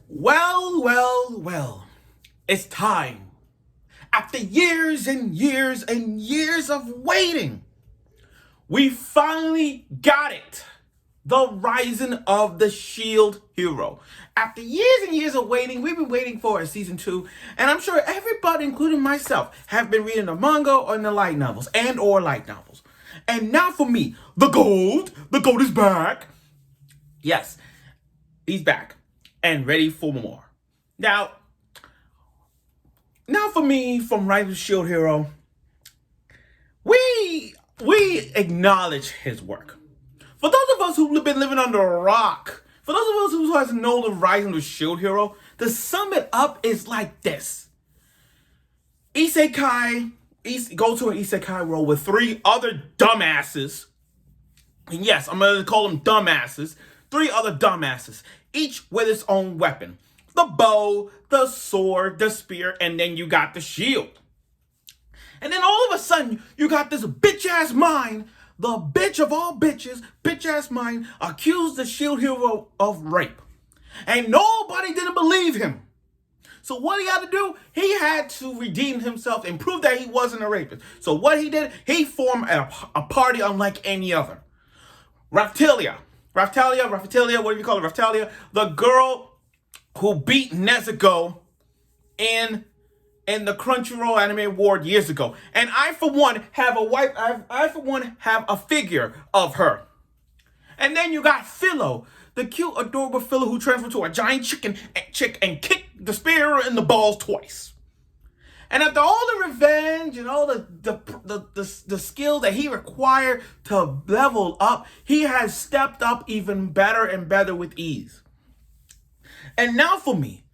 Well. It's time. After years and years and years of waiting, we finally got it. The Rising of the Shield Hero. After years and years of waiting, we've been waiting for a season 2, and I'm sure everybody, including myself, have been reading the manga or the light novels or light novels. And now for me, the gold is back. Yes, he's back and ready for more. Now for me, from Rise of the Shield Hero, we acknowledge his work. For those of us who've been living under a rock, for those of us who hasn't known the Rise of the Shield Hero, to sum it up is like this. Go to an isekai world with 3 other dumbasses. And yes, I'm going to call them dumbasses. 3 other dumbasses, each with its own weapon. The bow, the sword, the spear, and then you got the shield. And then all of a sudden, you got this bitch-ass mind, the bitch of all bitches, bitch-ass mind, accused the shield hero of rape. And nobody didn't believe him. So what he had to do, he had to redeem himself and prove that he wasn't a rapist. So what he did, he formed a party unlike any other. Raftalia, whatever you call it, Raftalia, the girl who beat Nezuko in the Crunchyroll Anime Award years ago. And I for one have a figure of her. And then you got Philo, the cute, adorable Philo who transformed to a giant chick and kicked the spear in the balls twice. And after all the revenge and all the skill that he required to level up, he has stepped up even better and better with ease. And now for me,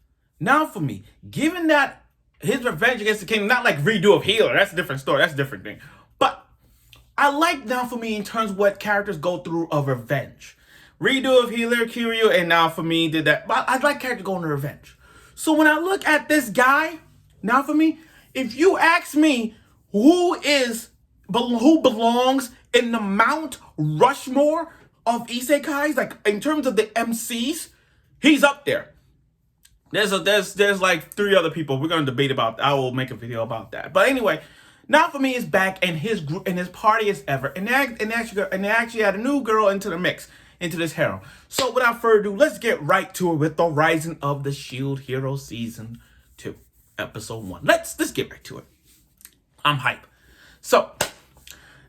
given that his revenge against the king, not like redo of Healer, that's a different story, that's a different thing. But I like Naofumi in terms of what characters go through of revenge. Redo of Healer, Kiryu, and Naofumi did that. But I like characters going to revenge. So when I look at this guy, Naofumi, if you ask me who belongs in the Mount Rushmore of isekais, like in terms of the MCs, he's up there. There's like 3 other people. We're gonna debate about. I will make a video about that. But anyway, Naofumi is back, and his group and his party is ever. And they actually had a new girl into the mix, into this harem. So without further ado, let's get right to it with the Rising of the Shield Hero Season 2, Episode 1. Let's get right to it. I'm hype. So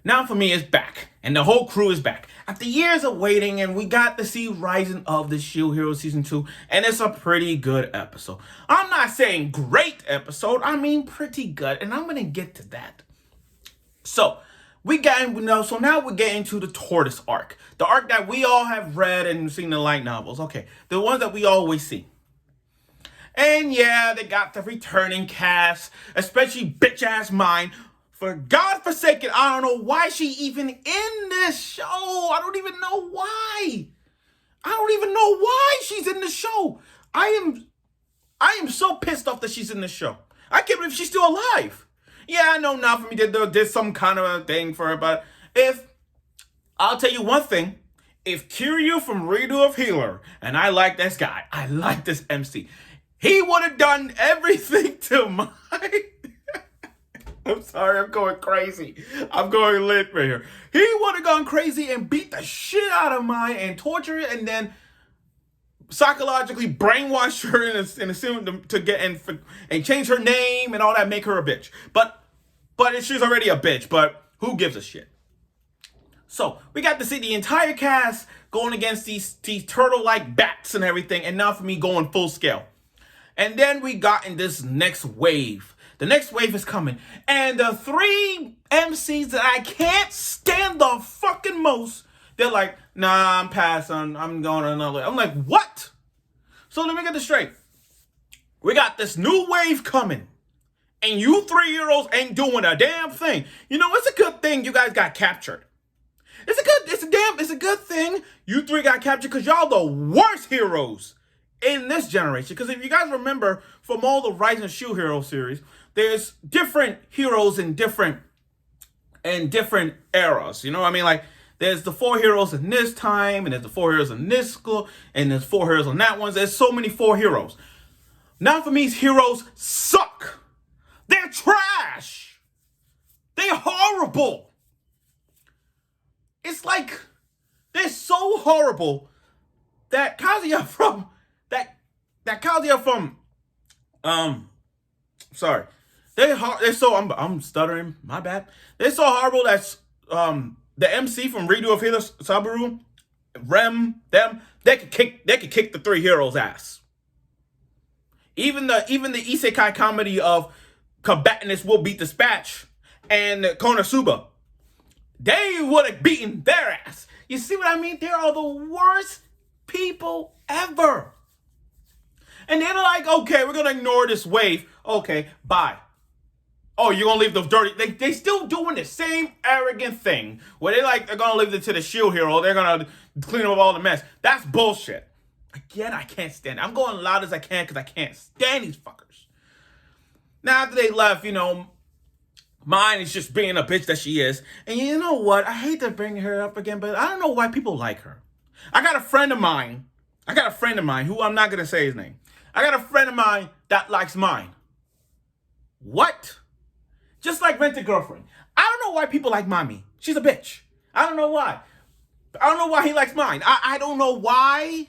Naofumi is back, and the whole crew is back. After years of waiting, and we got to see Rising of the Shield Hero Season 2, and it's a pretty good episode. I'm not saying great episode, I mean pretty good, and I'm going to get to that. So, now we're getting to the Tortoise arc. The arc that we all have read and seen in the light novels. Okay, the ones that we always see. And yeah, they got the returning cast, especially bitch-ass Mine. For God-forsaken, I don't know why she even in this show. I don't even know why. She's in the show. I am so pissed off that she's in this show. I can't believe she's still alive. Yeah, I know Naofumi did some kind of a thing for her, but I'll tell you one thing. If Kiryu from Redo of Healer, and I like this guy, I like this MC, he would have done everything to Mine. I'm sorry, I'm going crazy. I'm going lit right here. He would have gone crazy and beat the shit out of Mine and torture her, and then psychologically brainwash her and assume to get and change her name and all that, make her a bitch. But she's already a bitch. But who gives a shit? So we got to see the entire cast going against these turtle-like bats and everything, and now for me going full scale. And then we got in this next wave. The next wave is coming. And the 3 MCs that I can't stand the fucking most, they're like, nah, I'm passing. I'm going another. I'm like, what? So let me get this straight. We got this new wave coming. And you 3-year-olds ain't doing a damn thing. You know, it's a good thing you guys got captured. It's a good thing you 3 got captured, because y'all the worst heroes in this generation. Because if you guys remember from all the Rise and Shield Hero series, there's different heroes in different eras. You know what I mean? Like, There's the 4 heroes in this time, and there's the 4 heroes in this school, and there's 4 heroes on that one. There's so many 4 heroes. Naofumi's heroes suck. They're trash. They're horrible. It's like they're so horrible that Kazuya from sorry. They're so I'm stuttering. My bad. They're so horrible that the MC from Redo of Healer Sabaru, them they could kick the 3 heroes' ass. Even the isekai comedy of Combatants Will Beat Dispatch and Konosuba, they would have beaten their ass. You see what I mean? They are the worst people ever. And they're like, okay, we're gonna ignore this wave. Okay, bye. Oh, you're gonna leave the dirty. They still doing the same arrogant thing where they're gonna leave it to the shield hero. They're gonna clean up all the mess. That's bullshit. Again, I can't stand it. I'm going loud as I can because I can't stand these fuckers. Now after they left, mine is just being a bitch that she is. And you know what? I hate to bring her up again, but I don't know why people like her. I got a friend of mine who I'm not gonna say his name. I got a friend of mine that likes mine. What? Just like Rent a Girlfriend. I don't know why people like mommy. She's a bitch. I don't know why. I don't know why he likes mine. I don't know why.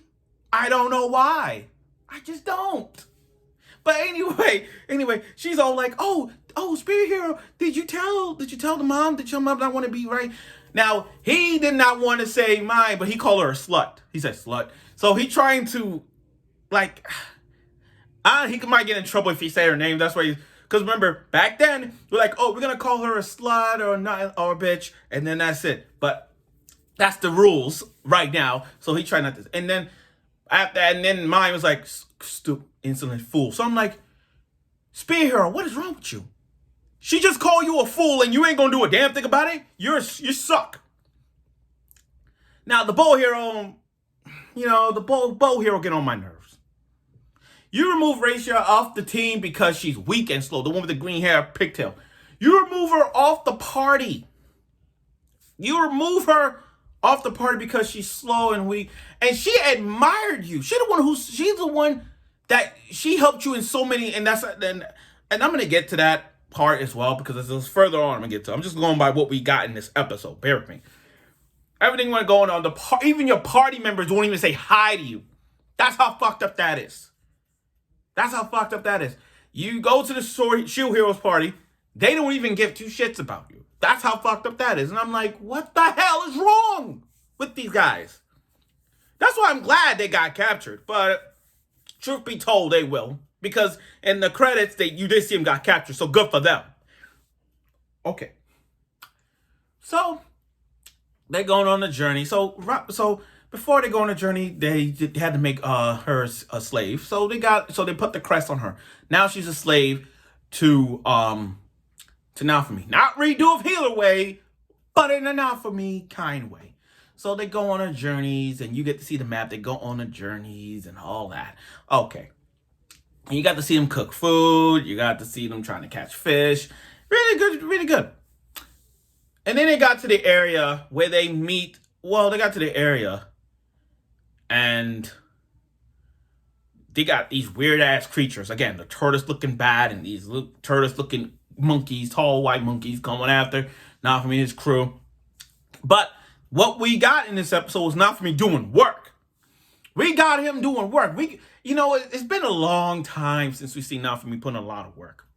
I don't know why. I just don't. But anyway, she's all like, oh, Spirit Hero, did you tell the mom? Did your mom not want to be right? Now, he did not want to say mine, but he called her a slut. He said slut. So he trying to, he might get in trouble if he say her name. That's why because remember, back then, we're like, oh, we're going to call her a slut or a bitch, and then that's it. But that's the rules right now. So he tried not to. And then mine was like, stupid, insolent fool. So I'm like, Spear Hero, what is wrong with you? She just called you a fool and you ain't going to do a damn thing about it? You suck. Now, the bow hero, the bow hero get on my nerves. You remove Raisha off the team because she's weak and slow. The one with the green hair, pigtail. You remove her off the party. You remove her off the party because she's slow and weak. And she admired you. She's the one that she helped you in so many. And I'm going to get to that part as well because it's further on I'm going to get to. I'm just going by what we got in this episode. Bear with me. Everything went going on. Even your party members won't even say hi to you. That's how fucked up that is. You go to the Shield Heroes party, they don't even give 2 shits about you. That's how fucked up that is. And I'm like, what the hell is wrong with these guys? That's why I'm glad they got captured. But truth be told, they will. Because in the credits, you did see them got captured. So good for them. Okay. So they're going on a journey. So before they go on a journey, they had to make her a slave. So they put the crest on her. Now she's a slave to Naofumi. Not Redo of Healer way, but in a Naofumi kind way. So they go on her journeys, and you get to see the map. They go on the journeys and all that. Okay. And you got to see them cook food. You got to see them trying to catch fish. Really good, really good. And then they got to the area where they meet. Well, they got to the area. And they got these weird-ass creatures. Again, the tortoise looking bad and these tortoise-looking monkeys, tall white monkeys coming after Naofumi and his crew. But what we got in this episode was Naofumi doing work. We got him doing work. It's been a long time since we've seen Naofumi putting a lot of work.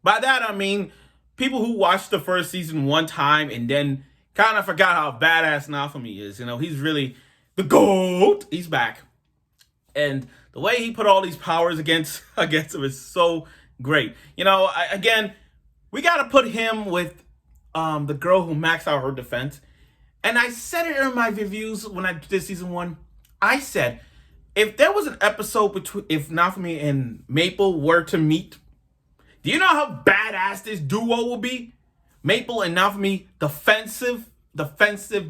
By that, I mean people who watched the first season one time and then kind of forgot how badass Naofumi is. He's really the GOAT. He's back. And the way he put all these powers against him is so great. Again, we got to put him with the girl who maxed out her defense. And I said it in my reviews when I did season 1. I said, if there was an episode if Naofumi and Maple were to meet, do you know how badass this duo will be? Maple and Naofumi, defensive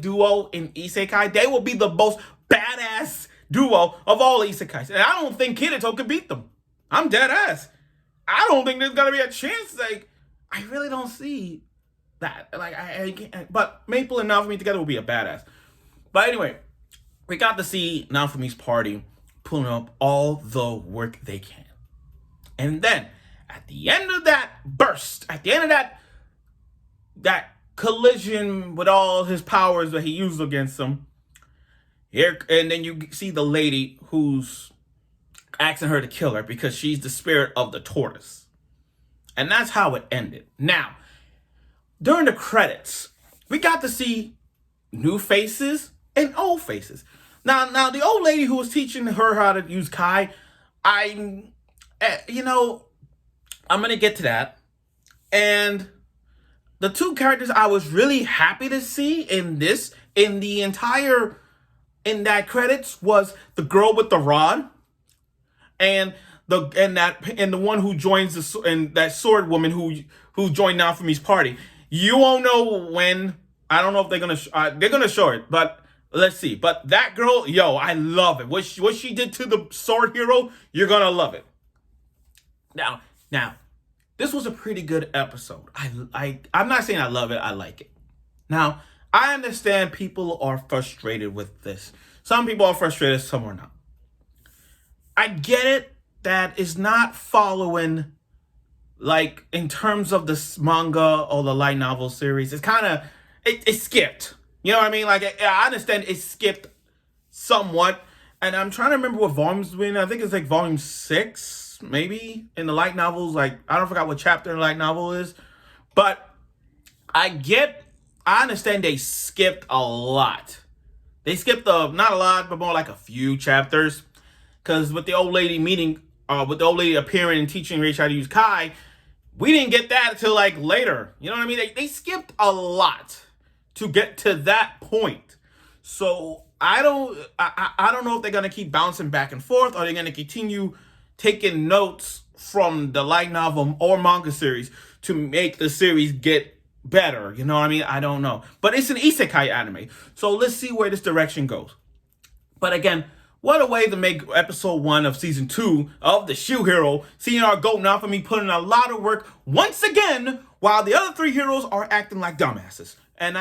duo in Isekai. They will be the most badass duo of all Isekais. And I don't think Kirito could beat them. I'm dead ass. I don't think there's going to be a chance. I really don't see that. Like, I can't, but Maple and Naofumi together will be a badass. But anyway, we got to see Naofumi's party pulling up all the work they can. And then, at the end of that burst, at the end of that collision with all his powers that he used against them, here, and then you see the lady who's asking her to kill her because she's the spirit of the tortoise. And that's how it ended. Now, during the credits, we got to see new faces and old faces. Now the old lady who was teaching her how to use Kai, I'm gonna get to that. And the two characters I was really happy to see in that credits was the girl with the rod and the one who joins that sword woman who joined Naofumi's party. You won't know when. I don't know if they're gonna show it, but let's see. But that girl, yo, I love it. What she did to the sword hero, you're gonna love it. Now, this was a pretty good episode. I'm not saying I love it. I like it. Now, I understand people are frustrated with this. Some people are frustrated, some are not. I get it that it's not following, like, in terms of this manga or the light novel series. It's kind of, it skipped. You know what I mean? Like, I understand it skipped somewhat. And I'm trying to remember what volumes we're in. I think it's like volume 6, maybe, in the light novels. Like, I don't forget what chapter in the light novel is. But I understand they skipped a lot. They skipped not a lot, but more like a few chapters. Because with the old lady with the old lady appearing and teaching Rach how to use Kai, we didn't get that until like later. You know what I mean? They skipped a lot to get to that point. So I don't know if they're gonna keep bouncing back and forth, or they're gonna continue taking notes from the light novel or manga series to make the series get better. You know what I mean? I don't know. But it's an isekai anime. So let's see where this direction goes. But again, what a way to make episode 1 of season 2 of The Shield Hero, seeing our GOAT Naofumi put in a lot of work once again, while the other 3 heroes are acting like dumbasses. And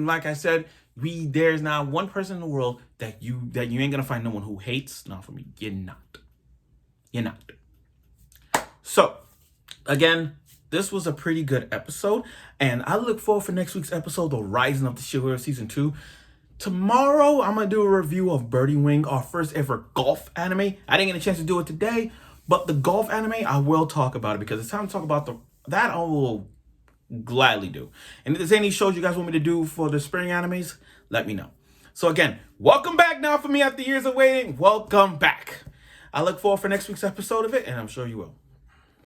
like I said, there's not one person in the world that you ain't gonna find no one who hates Naofumi. You're not. So, again, this was a pretty good episode, and I look forward for next week's episode, The Rising of the Shield Hero Season 2. Tomorrow, I'm going to do a review of Birdie Wing, our first ever golf anime. I didn't get a chance to do it today, but the golf anime, I will talk about it because it's time to talk about that I will gladly do. And if there's any shows you guys want me to do for the spring animes, let me know. So again, welcome back now for me after years of waiting. Welcome back. I look forward for next week's episode of it, and I'm sure you will.